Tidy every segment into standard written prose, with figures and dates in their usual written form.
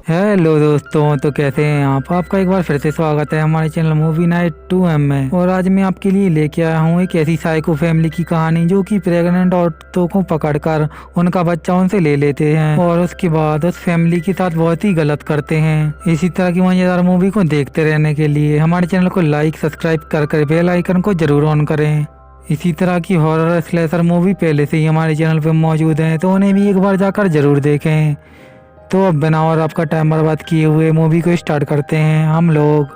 Hello दोस्तों, तो कैसे हैं आप? आपका एक बार फिर से स्वागत है हमारे चैनल मूवी नाइट 2M में। और आज मैं आपके लिए लेके आया हूँ एक ऐसी साइको फैमिली की कहानी जो कि प्रेग्नेंट औरतों को पकड़कर उनका बच्चा उनसे ले लेते हैं और उसके बाद उस फैमिली के साथ बहुत ही गलत करते हैं। इसी तरह की मजेदार मूवी को देखते रहने के लिए हमारे चैनल को लाइक सब्सक्राइब कर बेल आइकन को जरूर ऑन करें। इसी तरह की हॉरर स्लेशर मूवी पहले से ही हमारे चैनल पर मौजूद है, तो उन्हें भी एक बार जाकर जरूर देखें। तो अब बिना और आपका टाइम बर्बाद किए हुए मूवी को स्टार्ट करते हैं हम लोग।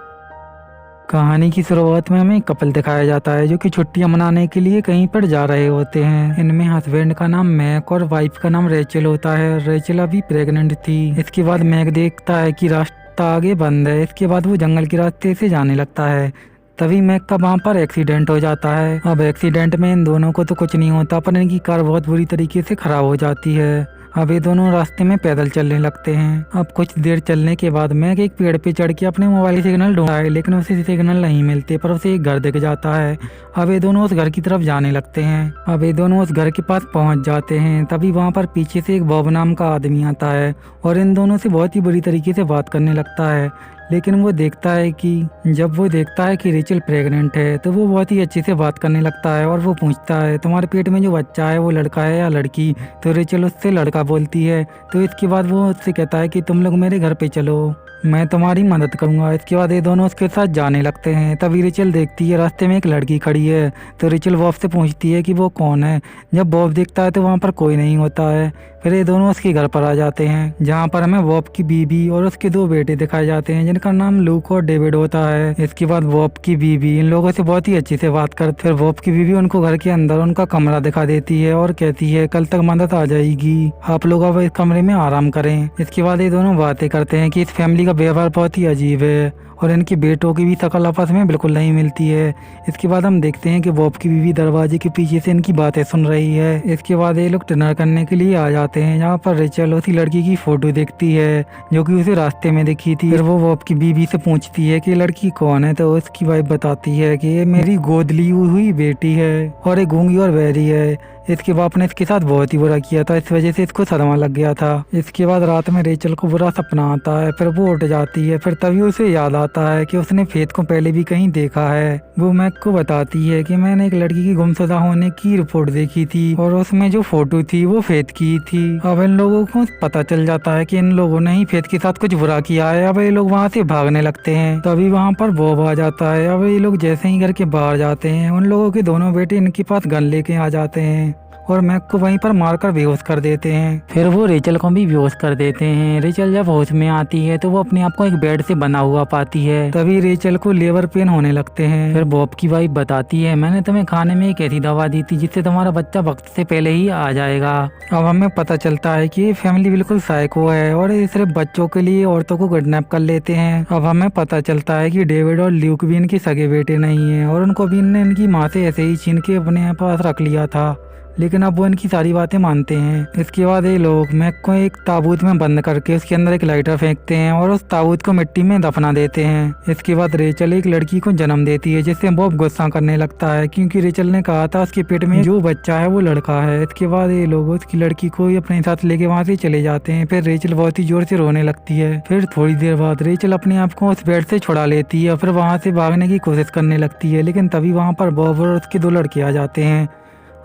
कहानी की शुरुआत में हमें एक कपल दिखाया जाता है जो कि छुट्टियां मनाने के लिए कहीं पर जा रहे होते हैं। इनमें हस्बैंड का नाम मैक और वाइफ का नाम रेचल होता है। रेचल अभी प्रेग्नेंट थी। इसके बाद मैक देखता है कि रास्ता आगे बंद है। इसके बाद वो जंगल के रास्ते से जाने लगता है। तभी मैक का वहाँ पर एक्सीडेंट हो जाता है। अब एक्सीडेंट में इन दोनों को तो कुछ नहीं होता, पर इनकी कार बहुत बुरी तरीके से खराब हो जाती है। अब ये दोनों रास्ते में पैदल चलने लगते हैं। अब कुछ देर चलने के बाद मैक एक पेड़ पे चढ़ के अपने मोबाइल सिग्नल ढूंढता है, लेकिन उसे सिग्नल नहीं मिलते, पर उसे एक घर दिख जाता है। अब ये दोनों उस घर की तरफ जाने लगते हैं। अब ये दोनों उस घर के पास पहुंच जाते हैं। तभी वहां पर पीछे से एक बॉब नाम का आदमी आता है और इन दोनों से बहुत ही बुरी तरीके से बात करने लगता है। लेकिन जब वो देखता है कि रेचल प्रेग्नेंट है, तो वो बहुत ही अच्छे से बात करने लगता है और वो पूछता है तुम्हारे पेट में जो बच्चा है वो लड़का है या लड़की? तो रेचल उससे लड़का बोलती है। तो इसके बाद वो उससे कहता है कि तुम लोग मेरे घर पे चलो, मैं तुम्हारी मदद करूंगा। इसके बाद ये दोनों उसके साथ जाने लगते हैं। तभी रेचल देखती है रास्ते में एक लड़की खड़ी है। तो रेचल बॉब से पूछती है कि वो कौन है। जब बॉब देखता है तो वहाँ पर कोई नहीं होता है। फिर ये दोनों उसके घर पर आ जाते हैं, जहाँ पर हमें बॉब की बीबी और उसके दो बेटे दिखाए जाते हैं जिनका नाम लूक और डेविड होता है। इसके बाद बॉब की बीबी इन लोगों से बहुत ही अच्छे से बात करती है। फिर बॉब की बीबी उनको घर के अंदर उनका कमरा दिखा देती है और कहती है कल तक मदद आ जाएगी, आप लोग अब इस कमरे में आराम करें। इसके बाद ये दोनों बातें करते हैं कि इस फैमिली का व्यवहार बहुत ही अजीब है और इनके बेटों की भी शक्ल आपस में बिल्कुल नहीं मिलती है। इसके बाद हम देखते हैं कि बॉब की बीवी दरवाजे के पीछे से इनकी बातें सुन रही है। इसके बाद ये लोग डिनर करने के लिए आ जाते हैं, जहाँ पर रेचल उसी लड़की की फोटो देखती है जो कि उसे रास्ते में दिखी थी। फिर वो बॉब की बीवी से पूछती है कि लड़की कौन है, तो उसकी वाइफ बताती है कि ये मेरी गोद ली हुई बेटी है और ये गूंगी और बहरी है। इसके बाप ने इसके साथ बहुत ही बुरा किया था, इस वजह से इसको सदमा लग गया था। इसके बाद रात में रेचल को बुरा सपना आता है। फिर वो उठ जाती है। फिर तभी उसे याद आता है कि उसने फेथ को पहले भी कहीं देखा है। वो मैक को बताती है कि मैंने एक लड़की की गुमशुदा होने की रिपोर्ट देखी थी और उसमें जो फोटो थी वो फेथ की थी। अब इन लोगों को पता चल जाता है कि इन लोगों ने ही फेथ के साथ कुछ बुरा किया है। अब ये लोग वहाँ से भागने लगते हैं। तभी वहाँ पर बॉब आ जाता है। अब ये लोग जैसे ही घर के बाहर जाते हैं, उन लोगों के दोनों बेटे इनके पास गन लेके आ जाते हैं और मैक को वहीं पर मारकर बेहोश कर देते हैं। फिर वो रेचल को भी बेहोश कर देते हैं। रेचल जब होश में आती है तो वो अपने आप को एक बेड से बना हुआ पाती है। तभी रेचल को लेबर पेन होने लगते हैं। फिर बॉब की वाइफ बताती है मैंने तुम्हें खाने में एक ऐसी दवा दी थी जिससे तुम्हारा बच्चा वक्त से पहले ही आ जाएगा। अब हमें पता चलता है कि ये फैमिली बिल्कुल साइको है और ये सिर्फ बच्चों के लिए औरतों को किडनैप कर लेते हैं। अब हमें पता चलता है कि डेविड और ल्यूक भी इनके सगे बेटे नहीं है और उनको भी इनने इनकी माँ से ऐसे ही छीन के अपने पास रख लिया था, लेकिन अब वो इनकी सारी बातें मानते हैं। इसके बाद ये लोग मैक को एक ताबूत में बंद करके उसके अंदर एक लाइटर फेंकते हैं और उस ताबूत को मिट्टी में दफना देते हैं। इसके बाद रेचल एक लड़की को जन्म देती है, जिससे बॉब गुस्सा करने लगता है क्योंकि रेचल ने कहा था उसके पेट में जो बच्चा है वो लड़का है। इसके बाद ये लोग उसकी लड़की को अपने साथ लेके वहाँ से चले जाते हैं। फिर रेचल बहुत ही जोर से रोने लगती है। फिर थोड़ी देर बाद रेचल अपने आप को उस बेड से छुड़ा लेती है और फिर वहाँ से भागने की कोशिश करने लगती है, लेकिन तभी वहाँ पर बॉब और उसके दो लड़के आ जाते हैं।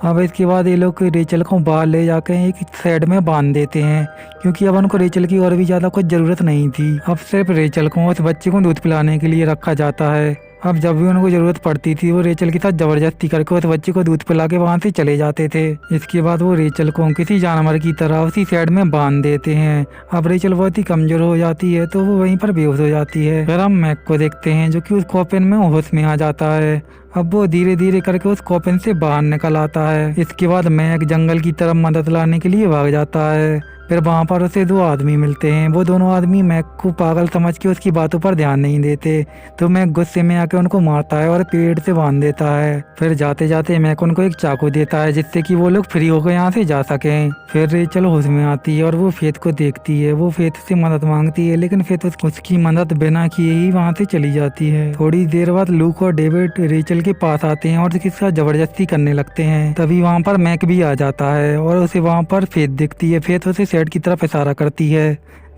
अब इसके बाद ये लोग रेचल को बाहर ले जाकर एक साइड में बांध देते हैं, क्योंकि अब उनको रेचल की और भी ज्यादा कुछ जरूरत नहीं थी। अब सिर्फ रेचल को उस बच्चे को दूध पिलाने के लिए रखा जाता है। अब जब भी उनको जरूरत पड़ती थी वो रेचल के साथ जबरदस्ती करके उस बच्चे को दूध पिला के वहाँ से चले जाते थे। इसके बाद वो रेचल को किसी जानवर की तरह उसी साइड में बांध देते हैं। अब रेचल बहुत ही कमजोर हो जाती है तो वो वहीं पर बेहोश हो जाती है। फिर हम मैक को देखते हैं जो कि उस कॉफिन में होश में आ जाता है। अब वो धीरे धीरे करके उस कॉफिन से बाहर निकल आता है। इसके बाद मैक जंगल की तरफ मदद लाने के लिए भाग जाता है। फिर वहाँ पर उसे दो आदमी मिलते हैं। वो दोनों आदमी मैक को पागल समझ के उसकी बातों पर ध्यान नहीं देते, तो मैक गुस्से में आके उनको मारता है और पेड़ से बांध देता है। फिर जाते जाते मैक उनको एक चाकू देता है जिससे कि वो लोग फ्री होकर यहाँ से जा सकें। फिर रेचल होश में आती है और वो फेथ को देखती है। वो फेथ से मदद मांगती है, लेकिन फेथ उसकी मदद बिना किए ही वहाँ से चली जाती है। थोड़ी देर बाद लूक और डेविड रेचल के पास आते हैं और उसके साथ जबरदस्ती करने लगते हैं। तभी वहाँ पर मैक भी आ जाता है और उसे वहाँ पर फेथ दिखती है। फेथ उसे सेट की तरफ इशारा करती है।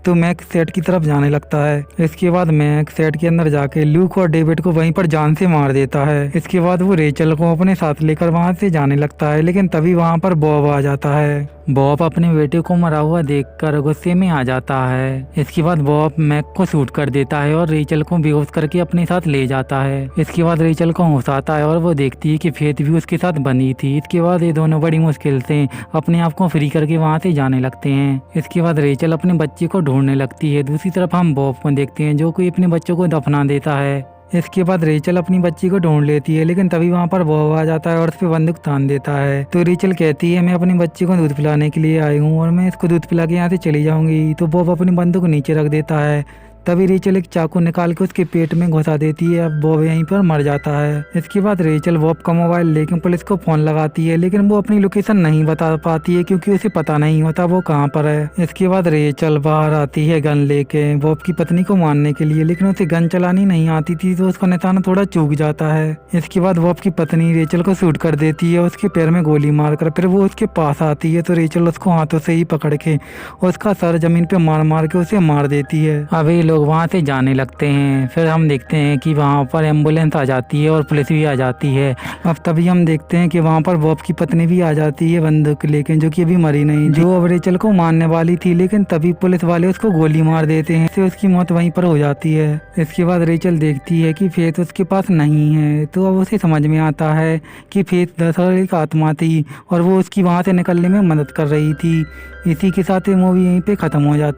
तो मैक सेट की तरफ जाने लगता है। इसके बाद मैक सेट के अंदर जाके ल्यूक और डेविड को वहीं पर जान से मार देता है। इसके बाद वो रेचल को अपने साथ लेकर वहां से जाने लगता है, लेकिन तभी वहां पर बॉब आ जाता है। बॉब अपने बेटे को मरा हुआ देखकर गुस्से में आ जाता है। इसके बाद बॉब मैक को शूट कर देता है और रेचल को बेहोश करके अपने साथ ले जाता है। इसके बाद रेचल को होश आता है और वो देखती है कि फेथ भी उसके साथ बनी थी। इसके बाद ये दोनों बड़ी मुश्किल से अपने आप को फ्री करके वहां से जाने लगते हैं। इसके बाद रेचल अपने बच्चे को ढूंढने लगती है। दूसरी तरफ हम बॉब को देखते हैं जो कि अपने बच्चों को दफना देता है। इसके बाद रेचल अपनी बच्ची को ढूंढ लेती है, लेकिन तभी वहां पर बॉब आ जाता है और उस पे बंदूक तान देता है। तो रेचल कहती है मैं अपनी बच्ची को दूध पिलाने के लिए आई हूँ और मैं इसको दूध पिला के यहाँ से चली जाऊंगी। तो बॉब अपनी बंदूक नीचे रख देता है। तभी रेचल एक चाकू निकाल के उसके पेट में घुसा देती है। अब बॉब यहीं पर मर जाता है। इसके बाद रेचल बॉब का मोबाइल लेकर पुलिस को फोन लगाती है, लेकिन वो अपनी लोकेशन नहीं बता पाती है क्योंकि उसे पता नहीं होता वो कहाँ पर है। इसके बाद रेचल बाहर आती है गन लेके बॉब की पत्नी को मारने के लिए, लेकिन उसे गन चलानी नहीं आती थी तो उसका निशाना थोड़ा चूक जाता है। इसके बाद बॉब की पत्नी रेचल को शूट कर देती है उसके पैर में गोली मारकर। फिर वो उसके पास आती है तो रेचल उसको हाथों से ही पकड़ के उसका सर जमीन पे मार मार के उसे मार देती है। अब ये लोग वहाँ से जाने लगते हैं। फिर हम देखते हैं कि वहाँ पर एम्बुलेंस आ जाती है और पुलिस भी आ जाती है। अब तभी हम देखते हैं कि वहाँ पर बॉब की पत्नी भी आ जाती है बंदूक लेके, जो कि अभी मरी नहीं, जो अब रेचल को मारने वाली थी, लेकिन तभी पुलिस वाले उसको गोली मार देते हैं तो उसकी मौत वहीं पर हो जाती है। इसके बाद रेचल देखती है कि फेथ उसके पास नहीं है, तो अब उसे समझ में आता है कि फेथ दरअसल एक आत्मा थी और वो उसकी वहाँ से निकलने में मदद कर रही थी। इसी के साथ ये मूवी यहीं पे खत्म हो जाती है।